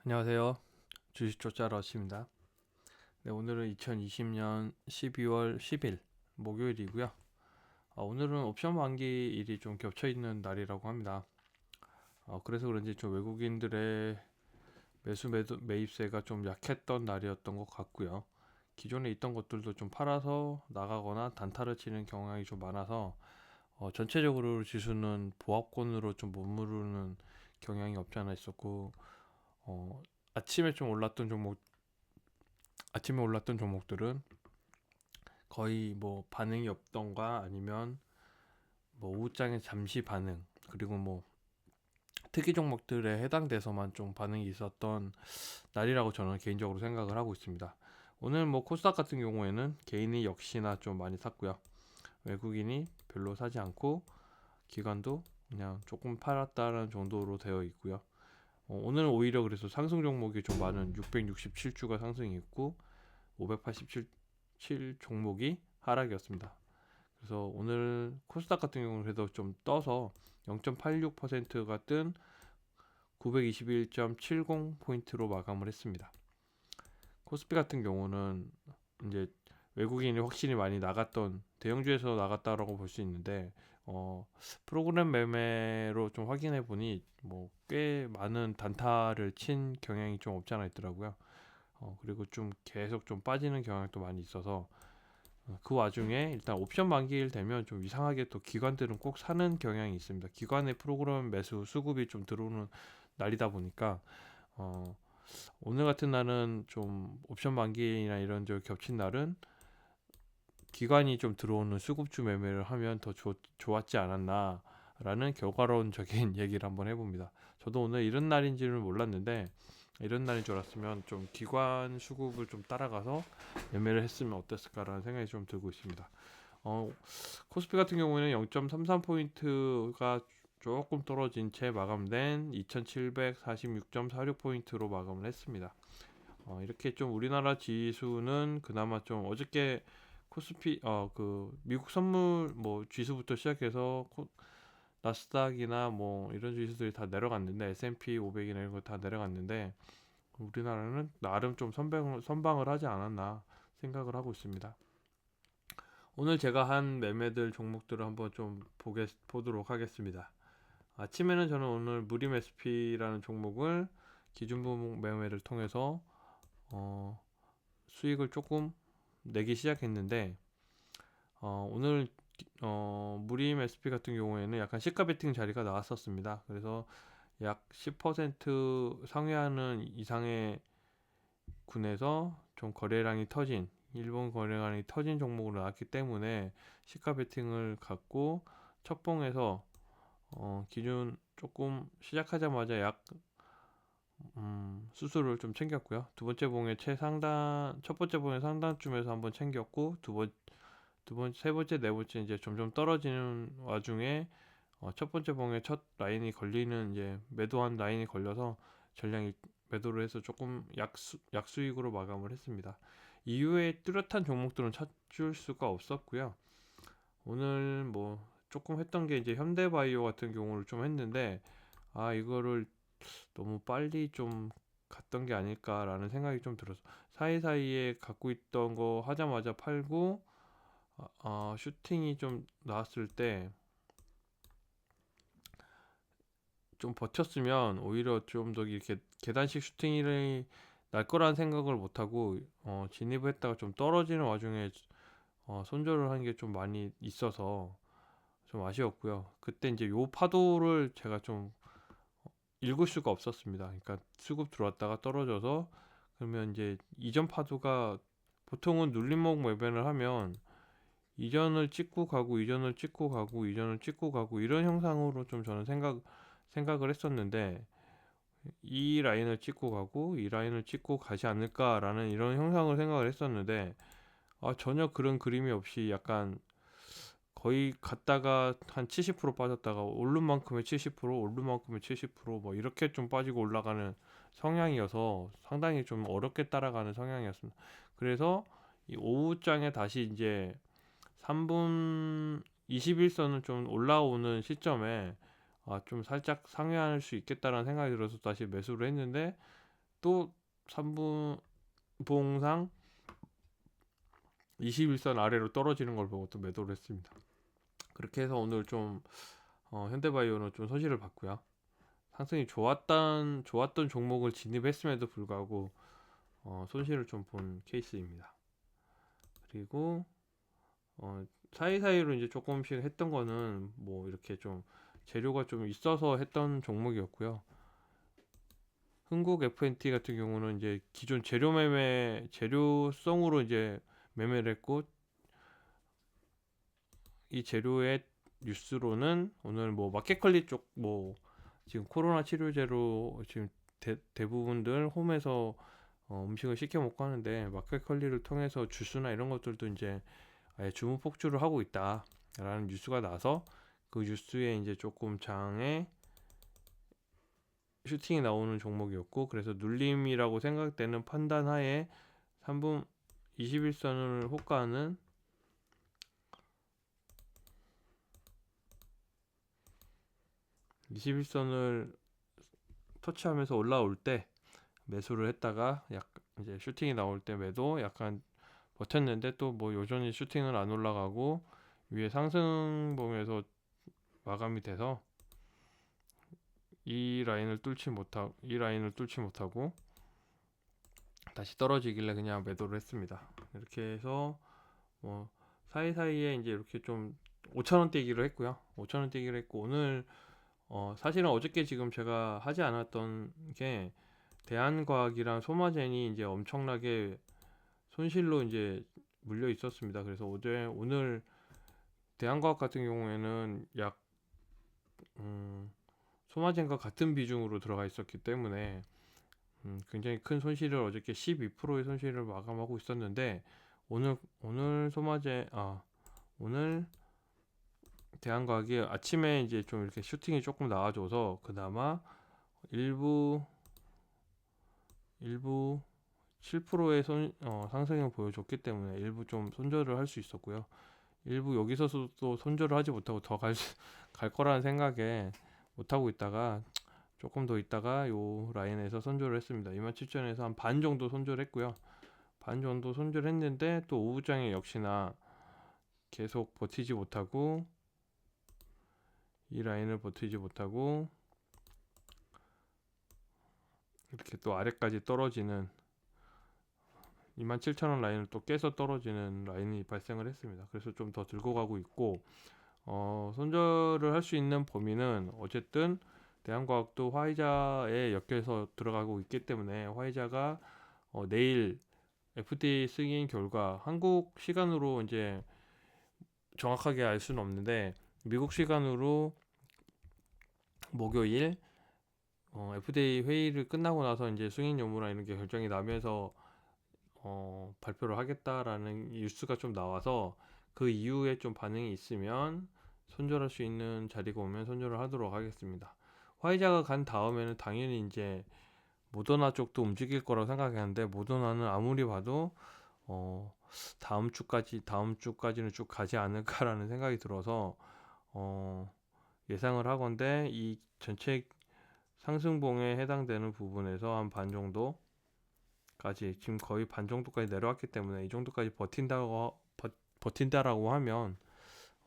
안녕하세요. 주식 조짜러시입니다. 네, 오늘은 2020년 12월 10일 목요일이고요. 오늘은 옵션 만기일이 좀 겹쳐 있는 날이라고 합니다. 그래서 그런지 좀 외국인들의 매입세가 좀 약했던 날이었던 것 같고요. 기존에 있던 것들도 좀 팔아서 나가거나 단타를 치는 경향이 좀 많아서 전체적으로 지수는 보합권으로 좀 머무르는 경향이 없지 않아 있었고, 어, 아침에 좀 올랐던 종목 아침에 올랐던 종목들은 거의 뭐 반응이 없던가 아니면 뭐 오후장에 잠시 반응, 그리고 뭐 특이 종목들에 해당돼서만 좀 반응이 있었던 날이라고 저는 개인적으로 생각을 하고 있습니다. 오늘 뭐 코스닥 같은 경우에는 개인이 역시나 좀 많이 샀고요. 외국인이 별로 사지 않고 기관도 그냥 조금 팔았다는 정도로 되어 있고요. 오늘은 오히려 그래서 상승 종목이 좀 많은 667주가 상승이 있고 587 종목이 하락이었습니다. 그래서 오늘 코스닥 같은 경우는 그래도 좀 떠서 0.86%가 뜬 921.70포인트로 마감을 했습니다. 코스피 같은 경우는 이제 외국인이 확실히 많이 나갔던 대형주에서 나갔다라고 볼 수 있는데 프로그램 매매로 좀 확인해 보니 뭐 꽤 많은 단타를 친 경향이 좀 없지 않아 있더라고요. 그리고 좀 계속 좀 빠지는 경향도 많이 있어서 그 와중에 일단 옵션 만기일 되면 좀 이상하게 또 기관들은 꼭 사는 경향이 있습니다. 기관의 프로그램 매수 수급이 좀 들어오는 날이다 보니까 어, 오늘 같은 날은 좀 옵션 만기나 이런 저 겹친 날은 기관이 좀 들어오는 수급주 매매를 하면 더 좋았지 않았나라는 결과론적인 얘기를 한번 해봅니다. 저도 오늘 이런 날인지는 몰랐는데 이런 날인 줄 알았으면 좀 기관 수급을 좀 따라가서 매매를 했으면 어땠을까라는 생각이 좀 들고 있습니다. 코스피 같은 경우에는 0.33포인트가 조금 떨어진 채 마감된 2746.46포인트로 마감을 했습니다. 이렇게 좀 우리나라 지수는 그나마 좀 어저께 코스피 그 미국 선물 뭐 지수부터 시작해서 나스닥이나 뭐 이런 지수들이 다 내려갔는데 S&P 500이나 이런 거 다 내려갔는데 우리나라는 나름 좀 선방을 하지 않았나 생각을 하고 있습니다. 오늘 제가 한 매매들 종목들을 한번 좀 보도록 하겠습니다. 아침에는 저는 오늘 무림 SP라는 종목을 기준부목 매매를 통해서 어, 수익을 조금 내기 시작했는데 오늘 무림 SP 같은 경우에는 약간 시가 베팅 자리가 나왔었습니다. 그래서 약 10% 상회하는 이상의 군에서 좀 거래량이 터진 일본 거래량이 터진 종목으로 나왔기 때문에 시가 베팅을 갖고 첫 봉에서 기준 조금 시작하자마자 약 수수료를 좀 챙겼고요. 두 번째 봉에 최상단 첫 번째 봉의 상단쯤에서 한번 챙겼고 세 번째, 네 번째 이제 점점 떨어지는 와중에 첫 번째 봉에 첫 라인이 걸리는 이제 매도한 라인이 걸려서 전량이 매도를 해서 조금 약수익으로 마감을 했습니다. 이후에 뚜렷한 종목들은 찾을 수가 없었고요. 오늘 뭐 조금 했던 게 이제 현대바이오 같은 경우를 좀 했는데 이거를 너무 빨리 좀 갔던 게 아닐까라는 생각이 좀 들어서 사이사이에 갖고 있던 거 하자마자 팔고 슈팅이 좀 나왔을 때 좀 버텼으면 오히려 좀 더 이렇게 계단식 슈팅이 날 거라는 생각을 못하고 진입을 했다가 좀 떨어지는 와중에 손절을 한 게 좀 많이 있어서 좀 아쉬웠고요. 그때 이제 요 파도를 제가 좀 읽을 수가 없었습니다. 그러니까 수급 들어왔다가 떨어져서 그러면 이제 이전 파도가 보통은 눌림목 매매를 하면 이전을 찍고 가고 이전을 찍고 가고 이전을 찍고 가고 이런 형상으로 좀 저는 생각을 했었는데 이 라인을 찍고 가고 이 라인을 찍고 가지 않을까라는 이런 형상을 생각을 했었는데 전혀 그런 그림이 없이 약간 거의 갔다가 한 70% 빠졌다가 오른 만큼의 70% 오른 만큼의 70%뭐 이렇게 좀 빠지고 올라가는 성향이어서 상당히 좀 어렵게 따라가는 성향이었습니다. 그래서 이 오후장에 다시 이제 3분 21선은 좀 올라오는 시점에 좀 살짝 상회할 수 있겠다라는 생각이 들어서 다시 매수를 했는데 또 3분봉상 21선 아래로 떨어지는 걸 보고 또 매도를 했습니다. 그렇게 해서 오늘 좀 현대바이오는 좀 손실을 봤고요. 상승이 좋았던 종목을 진입했음에도 불구하고 손실을 좀 본 케이스입니다. 그리고 사이사이로 이제 조금씩 했던 거는 뭐 이렇게 좀 재료가 좀 있어서 했던 종목이었고요. 흥국 FNT 같은 경우는 이제 기존 재료성으로 이제 매매를 했고, 이 재료의 뉴스로는 오늘 뭐 마켓컬리 쪽 뭐 지금 코로나 치료제로 지금 대부분들 홈에서 음식을 시켜 먹고 하는데, 마켓컬리를 통해서 주스나 이런 것들도 이제 아예 주문 폭주를 하고 있다라는 뉴스가 나서 그 뉴스에 이제 조금 장에 슈팅이 나오는 종목이었고, 그래서 눌림이라고 생각되는 판단하에 3분 21선을 호가하는 21선을 터치하면서 올라올 때 매수를 했다가 이제 슈팅이 나올 때 매도 약간 버텼는데, 또 뭐 여전히 슈팅은 안 올라가고 위에 상승봉에서 마감이 돼서 이 라인을 뚫지 못하고 다시 떨어지길래 그냥 매도를 했습니다. 이렇게 해서 뭐 사이사이에 이제 이렇게 좀 5,000원 떼기를 했고요. 5,000원 떼기를 했고, 오늘 사실은 어저께 지금 제가 하지 않았던 게, 대한과학이랑 소마젠이 이제 엄청나게 손실로 이제 물려 있었습니다. 그래서 오늘 대한과학 같은 경우에는 약 소마젠과 같은 비중으로 들어가 있었기 때문에 굉장히 큰 손실을, 어저께 12%의 손실을 마감하고 있었는데, 오늘 대한과학이 아침에 이제 좀 이렇게 슈팅이 조금 나와줘서 그나마 일부 7%의 상승을 보여줬기 때문에 일부 좀 손절을 할 수 있었고요. 일부 여기서도 손절을 하지 못하고 더 갈 거라는 생각에 못하고 있다가 조금 더 있다가 요 라인에서 손절을 했습니다. 27,000원에서 한 반 정도 손절했고요. 반 정도 손절했는데 또 오후장에 역시나 계속 버티지 못하고, 이 라인을 버티지 못하고 이렇게 또 아래까지 떨어지는 27,000원 라인을 또 깨서 떨어지는 라인이 발생을 했습니다. 그래서 좀 더 들고 가고 있고, 손절을 할 수 있는 범위는 어쨌든 대한과학도 화이자에 엮여서 들어가고 있기 때문에, 화이자가 내일 FDA 승인 결과, 한국 시간으로 이제 정확하게 알 수는 없는데 미국 시간으로 목요일 FDA 회의를 끝나고 나서 이제 승인 여부나 이런 게 결정이 나면서 발표를 하겠다라는 뉴스가 좀 나와서, 그 이후에 좀 반응이 있으면 손절할 수 있는 자리가 오면 손절을 하도록 하겠습니다. 화이자가 간 다음에는 당연히 이제 모더나 쪽도 움직일 거라고 생각하는데, 모더나는 아무리 봐도 다음 주까지는 쭉 가지 않을까라는 생각이 들어서 예상을 하건대, 이 전체 상승봉에 해당되는 부분에서 한 반 정도까지, 지금 거의 반 정도까지 내려왔기 때문에 이 정도까지 버틴다라고 하면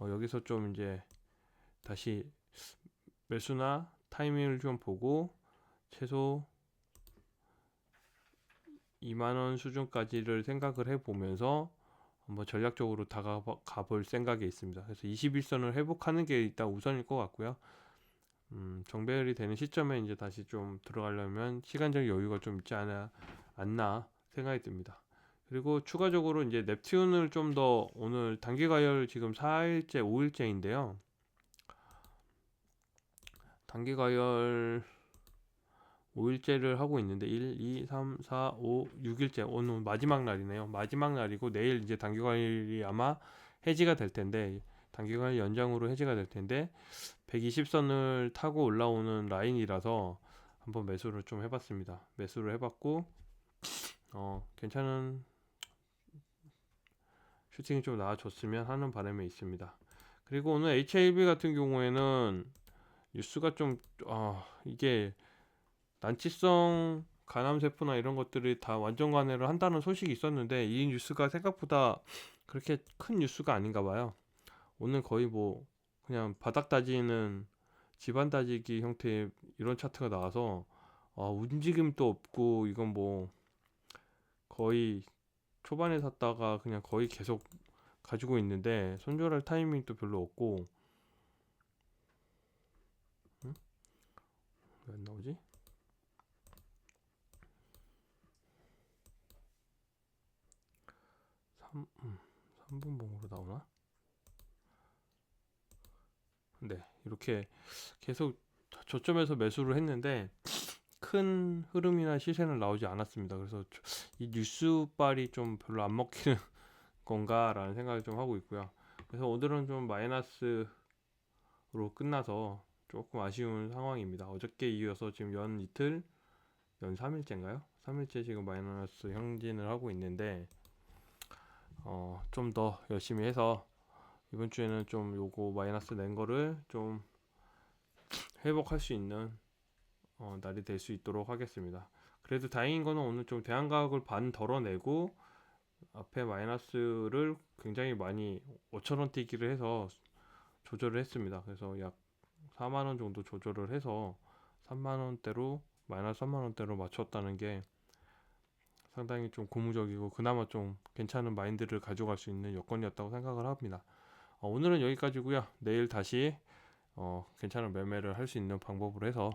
여기서 좀 이제 다시 매수나 타이밍을 좀 보고 최소 2만원 수준까지를 생각을 해보면서 한번 전략적으로 다가가 볼 생각이 있습니다. 그래서 21선을 회복하는 게 일단 우선일 것 같고요. 정배열이 되는 시점에 이제 다시 좀 들어가려면 시간적 여유가 좀 있지 않나 생각이 듭니다. 그리고 추가적으로 이제 넵튠을 좀 더, 오늘 단기 가열 지금 4일째 5일째인데요 단기 가열 5일째를 하고 있는데, 1, 2, 3, 4, 5, 6일째, 오늘 마지막 날이네요. 마지막 날이고 내일 이제 단기 가열이 아마 해지가 될 텐데, 단기 가열 연장으로 해지가 될 텐데 120선을 타고 올라오는 라인이라서 한번 매수를 좀 해봤습니다. 매수를 해봤고 괜찮은 슈팅이 좀 나와줬으면 하는 바람에 있습니다. 그리고 오늘 HIB 같은 경우에는 뉴스가 좀 이게 난치성 가남세포나 이런 것들이 다 완전 관해를 한다는 소식이 있었는데 이 뉴스가 생각보다 그렇게 큰 뉴스가 아닌가 봐요. 오늘 거의 뭐 그냥 바닥 다지는 집안 다지기 형태의 이런 차트가 나와서 움직임도 없고 이건 뭐 거의 초반에 샀다가 그냥 거의 계속 가지고 있는데 손절할 타이밍도 별로 없고. 응? 왜 안 나오지? 3분봉으로 나오나? 네, 이렇게 계속 저점에서 매수를 했는데 큰 흐름이나 시세는 나오지 않았습니다. 그래서 이 뉴스빨이 좀 별로 안 먹히는 건가라는 생각을 좀 하고 있고요. 그래서 오늘은 좀 마이너스로 끝나서 조금 아쉬운 상황입니다. 어저께 이어서 지금 연 이틀, 연 3일째인가요? 3일째 지금 마이너스 형진을 하고 있는데 좀 더 열심히 해서 이번 주에는 좀 요거 마이너스 낸 거를 좀 회복할 수 있는 날이 될 수 있도록 하겠습니다. 그래도 다행인 거는 오늘 좀 대한가격을 반 덜어내고 앞에 마이너스를 굉장히 많이 5천원 뛰기를 해서 조절을 했습니다. 그래서 약 4만원 정도 조절을 해서 3만원대로 마이너스 3만원대로 맞췄다는 게 상당히 좀 고무적이고 그나마 좀 괜찮은 마인드를 가져갈 수 있는 여건이었다고 생각을 합니다. 오늘은 여기까지고요. 내일 다시 괜찮은 매매를 할 수 있는 방법으로 해서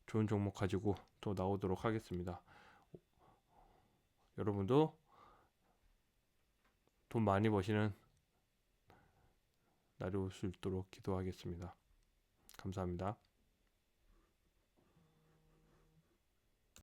좋은 종목 가지고 또 나오도록 하겠습니다. 여러분도 돈 많이 버시는 날이 올 수 있도록 기도하겠습니다. 감사합니다.